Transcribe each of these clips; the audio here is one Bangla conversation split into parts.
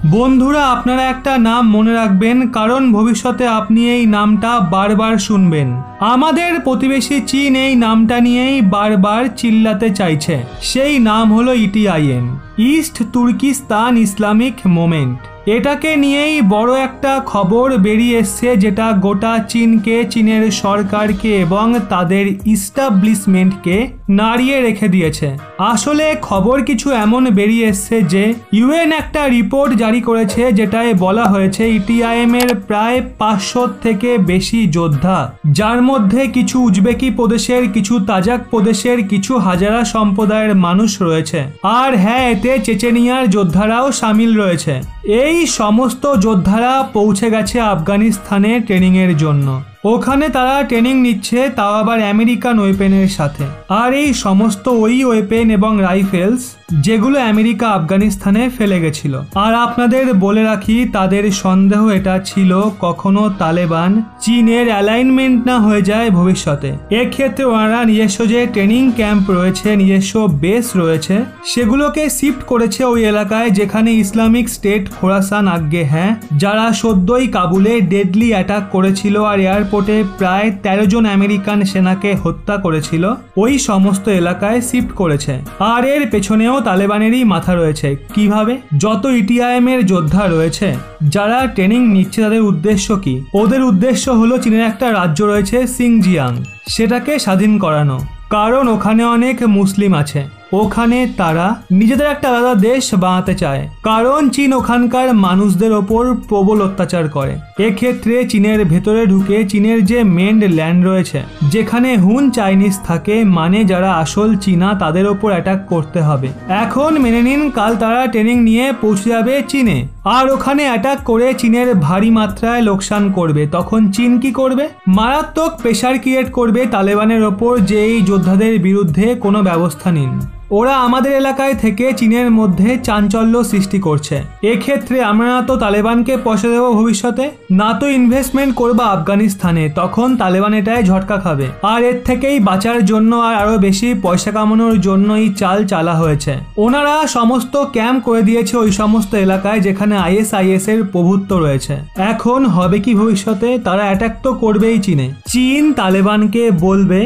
বন্ধুরা আপনারা একটা নাম মনে রাখবেন, কারণ ভবিষ্যতে আপনি এই নামটা বারবার শুনবেন। আমাদের প্রতিবেশী চীন এই নামটা নিয়েই বারবার চিল্লাতে চাইছে। সেই নাম হলো ইটিআইএম, ইস্ট তুর্কিস্তান ইসলামিক মুভমেন্ট। এটাকে নিয়েই বড় একটা খবর বেরিয়ে এসছে, যেটা গোটা চীনকে, চীনের সরকারকে এবং তাদের ইস্টাবলিশমেন্টকে নাড়িয়ে রেখে দিয়েছে। আসলে খবর কিছু এমন বেরিয়ে এসছে যে ইউএন একটা রিপোর্ট জারি করেছে, যেটায় বলা হয়েছে ইটিআইএম এর প্রায় 500 থেকে বেশি যোদ্ধা, যার মধ্যে কিছু উজবেকি প্রদেশের, কিছু তাজাক প্রদেশের, কিছু হাজারা সম্প্রদায়ের মানুষ রয়েছে। আর হ্যাঁ, এতে চেচেনিয়ার যোদ্ধারাও সামিল রয়েছে। এই সমস্ত যোদ্ধারা পৌঁছে গেছে আফগানিস্তানে ট্রেনিংয়ের জন্য। ওখানে তারা ট্রেনিং নিচ্ছে, তাও আবার আমেরিকান ওয়েপেনের সাথে। আর এই সমস্ত ওই ওয়েপেন এবং রাইফেলস যেগুলো আমেরিকা আফগানিস্তানে ফেলে গেছিল। আর আপনাদের বলে রাখি, তাদের সন্দেহ এটা ছিল কখনো তালেবান চীনের অ্যালাইনমেন্ট না হয়ে যায় ভবিষ্যতে। এক্ষেত্রে ওনারা নিজস্ব যে ট্রেনিং ক্যাম্প রয়েছে, নিজস্ব বেস রয়েছে, সেগুলোকে শিফট করেছে ওই এলাকায় যেখানে ইসলামিক স্টেট খোরাসান আগে হ্যাঁ, যারা সদ্যই কাবুলে ডেডলি অ্যাটাক করেছিল আর এয়ারপোর্টে প্রায় 13 জন আমেরিকান সেনাকে হত্যা করেছিল, ওই সমস্ত এলাকায় শিফট করেছে। আর এর পেছনেও তালেবানেরই মাথা রয়েছে। কিভাবে? যত ইটিআইএম এর যোদ্ধা রয়েছে যারা ট্রেনিং নিচ্ছে, তাদের উদ্দেশ্য কি? ওদের উদ্দেশ্য হলো চীনের একটা রাজ্য রয়েছে সিংজিয়াং, সেটাকে স্বাধীন করানো। কারণ ওখানে অনেক মুসলিম আছে, ওখানে তারা নিজেদের একটা আলাদা দেশ বানাতে চায়। কারণ চীন ওখানকার মানুষদের ওপর প্রবল অত্যাচার করে। এক্ষেত্রে চীনের ভেতরে ঢুকে চীনের যে মেন্ড ল্যান্ড রয়েছে, যেখানে হুন চাইনিজ থাকে, মানে যারা আসল চীনা, তাদের ওপর অ্যাটাক করতে হবে। এখন মেনে নিন কাল তারা ট্রেনিং নিয়ে পৌঁছে যাবে চীনে, আর ওখানে অ্যাটাক করে চীনের ভারী মাত্রায় লোকসান করবে। তখন চীন কি করবে? মারাত্মক প্রেশার ক্রিয়েট করবে তালেবানের ওপর যে এই যোদ্ধাদের বিরুদ্ধে কোনো ব্যবস্থা নিন। ওরা আমাদের এলাকায় থেকে চীনের মধ্যে চাঞ্চল্য সৃষ্টি করছে। এক্ষেত্রে আমরা না তো তালেবানকে পয়সা দেবো ভবিষ্যতে, না তো ইনভেস্টমেন্ট করবো আফগানিস্তানে, তখন তালেবান এটাই ঝটকা খাবে। আর এর থেকেই বাঁচার জন্য আর আরো বেশি পয়সা কামানোর জন্যই চাল চালা হয়েছে। ওনারা সমস্ত ক্যাম্প করে দিয়েছে ওই সমস্ত এলাকায় যেখানে আইএসআইএস এর প্রভুত্ব রয়েছে। এখন হবে কি ভবিষ্যতে? তারা অ্যাটাক তো করবেই চীনে। চীন তালেবানকে বলবে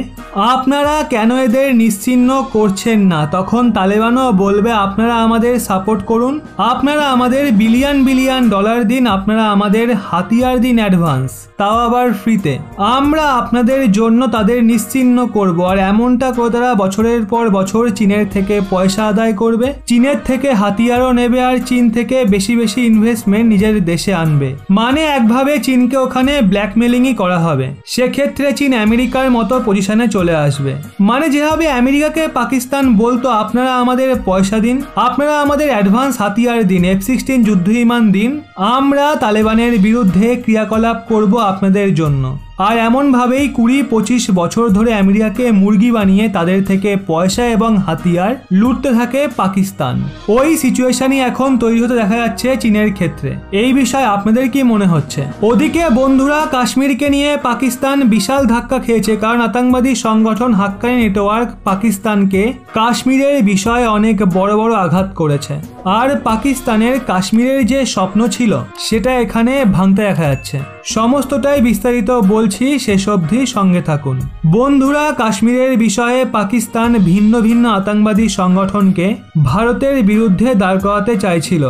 আপনারা কেন এদের নিশ্চিহ্ন করছেন না? তখন তালেবানও বলবে আপনারা আমাদের সাপোর্ট করুন, আপনারা আমাদের বিলিয়ন বিলিয়ন ডলার দিন, আপনারা আমাদের হাতিয়ার দিন অ্যাডভান্স, তাও আবার ফ্রিতে। আমরা আপনাদের জন্য তাদের নিশ্চিহ্ন করব। আর এমনটা করে তারা বছরের পর বছর চীনের থেকে পয়সা আদায় করবে, চীনের থেকে হাতিয়ারও নেবে, আর চীন থেকে বেশি বেশি ইনভেস্টমেন্ট নিজের দেশে আনবে। মানে একভাবে চীনকে ওখানে ব্ল্যাকমেলিংই করা হবে। সেক্ষেত্রে চীন আমেরিকার মতো পজিশনে চলে আসবে। মানে যেভাবে আমেরিকাকে পাকিস্তান বলতো আপনারা আমাদের পয়সা দিন, আপনারা আমাদের অ্যাডভান্স হাতিয়ার দিন, F-16 যুদ্ধ বিমান দিন, আমরা তালেবানের বিরুদ্ধে ক্রিয়াকলাপ করব আপনাদের জন্য। আর এমনভাবেই 20-25 বছর ধরে আমেরিকাকে মুরগি বানিয়ে তাদের থেকে পয়সা এবং হাতিয়ার লুটতে থাকে পাকিস্তান। ওই সিচুয়েশনই এখন তৈরি হতে দেখা যাচ্ছে চীনের ক্ষেত্রে। এই বিষয়ে আপনাদের কি মনে হচ্ছে? ওদিকে বন্ধুরা, কাশ্মীরকে নিয়ে পাকিস্তান বিশাল ধাক্কা খেয়েছে, কারণ আতঙ্কবাদী সংগঠন হাক্কানি নেটওয়ার্ক পাকিস্তানকে কাশ্মীরের বিষয়ে অনেক বড় বড় আঘাত করেছে। আর পাকিস্তানের কাশ্মীরের যে স্বপ্ন ছিল সেটা এখানে ভাঙতে দেখা যাচ্ছে। সমস্তটাই বিস্তারিত বলছি, শেষ অবধি সঙ্গে থাকুন। বন্ধুরা, কাশ্মীরের বিষয়ে পাকিস্তান ভিন্ন ভিন্ন আতঙ্কবাদী সংগঠনকে ভারতের বিরুদ্ধে দাঁড় করাতে চাইছিল।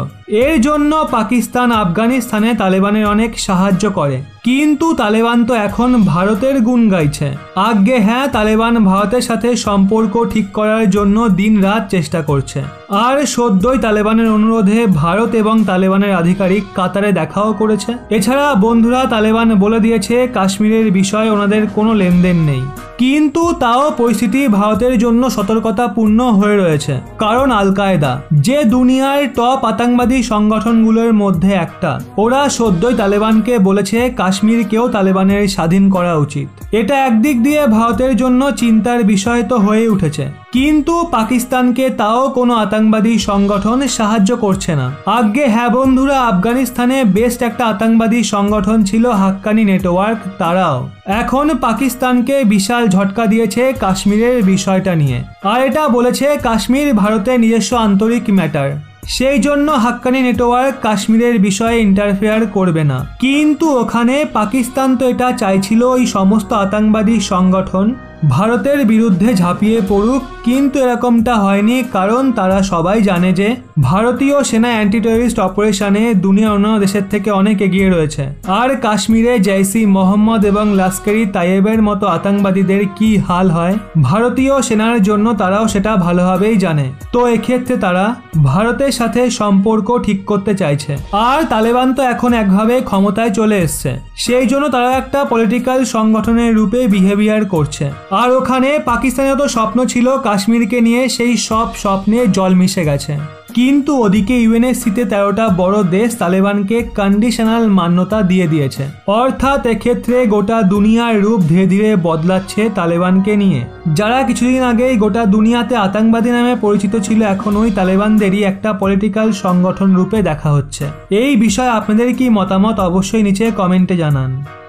এর জন্য পাকিস্তান আফগানিস্তানে তালেবানের অনেক সাহায্য করে, কিন্তু তালেবান তো এখন ভারতের গুণ গাইছে। আগে হ্যাঁ, তালেবান ভারতের সাথে সম্পর্ক ঠিক করার জন্য দিন রাত চেষ্টা করছে। আর সদ্যই তালেবানের অনুরোধে ভারত এবং তালেবানের আধিকারিক কাতারে দেখাও করেছে। এছাড়া বন্ধুরা, তালেবান বলে দিয়েছে কাশ্মীরের বিষয়ে ওনাদের কোনো লেনদেন নেই, কিন্তু তাও পরিস্থিতি ভারতের জন্য সতর্কতাপূর্ণ হয়ে রয়েছে। কারণ আল কায়দা যে দুনিয়ার টপ আতঙ্কবাদী সংগঠনগুলোর মধ্যে একটা, ওরা সদ্যই তালেবানকে বলেছে কাশ্মীরকেও তালেবানের স্বাধীন করা উচিত। এটা একদিক দিয়ে ভারতের জন্য চিন্তার বিষয় তো হয়ে উঠেছে, কিন্তু পাকিস্তানকে তাও কোনো আতঙ্কবাদী সংগঠন সাহায্য করছে না। আগে হ্যাঁ বন্ধুরা, আফগানিস্তানে বেস্ট একটা আতঙ্কবাদী সংগঠন ছিল হাক্কানি নেটওয়ার্ক, তারাও এখন পাকিস্তানকে বিশাল ঝটকা দিয়েছে কাশ্মীরের বিষয়টা নিয়ে। আর এটা বলেছে কাশ্মীর ভারতের নিজস্ব আন্তরিক ম্যাটার। সেই জন্য হাক্কানি নেটওয়ার্ক কাশ্মীরের বিষয়ে ইন্টারফেয়ার করবে না। কিন্তু ওখানে পাকিস্তান তো এটা চাইছিল ওই সমস্ত আতঙ্কবাদী সংগঠন ভারতের বিরুদ্ধে ঝাঁপিয়ে পড়ুক, কিন্তু এরকমটা হয়নি, কারণ তারা সবাই জানে যে ভারতীয় সেনা অ্যান্টি টেররিস্ট অপারেশনে দুনিয়ার অন্যান্য দেশের থেকে অনেক এগিয়ে রয়েছে। আর কাশ্মীরে জৈশ-ই মোহাম্মদ এবং লস্কর-ই তাইয়েবের মতো আতঙ্কবাদীদের কি হাল হয় ভারতীয় সেনার জন্য তারাও সেটা ভালোভাবেই জানে। তো এক্ষেত্রে তারা ভারতের সাথে সম্পর্ক ঠিক করতে চাইছে। আর তালেবান তো এখন একভাবে ক্ষমতায় চলে এসছে, সেই জন্য তারা একটা পলিটিক্যাল সংগঠনের রূপে বিহেভিয়ার করছে। আর ওখানে পাকিস্তানের তো স্বপ্ন ছিল কাশ্মীরকে নিয়ে, সেই সব স্বপ্নে জল মিশে গেছে। কিন্তু ওদিকে ইউএনএসসিতে 13টা বড় দেশ তালেবানকে কন্ডিশনাল মান্যতা দিয়ে দিয়েছে। অর্থাৎ এক্ষেত্রে গোটা দুনিয়ার রূপ ধীরে ধীরে বদলাচ্ছে তালেবানকে নিয়ে। যারা কিছুদিন আগেই গোটা দুনিয়াতে আতঙ্কবাদী নামে পরিচিত ছিল, এখন ওই তালেবানদেরই একটা পলিটিক্যাল সংগঠন রূপে দেখা হচ্ছে। এই বিষয়ে আপনাদের কি মতামত অবশ্যই নিচে কমেন্টে জানান।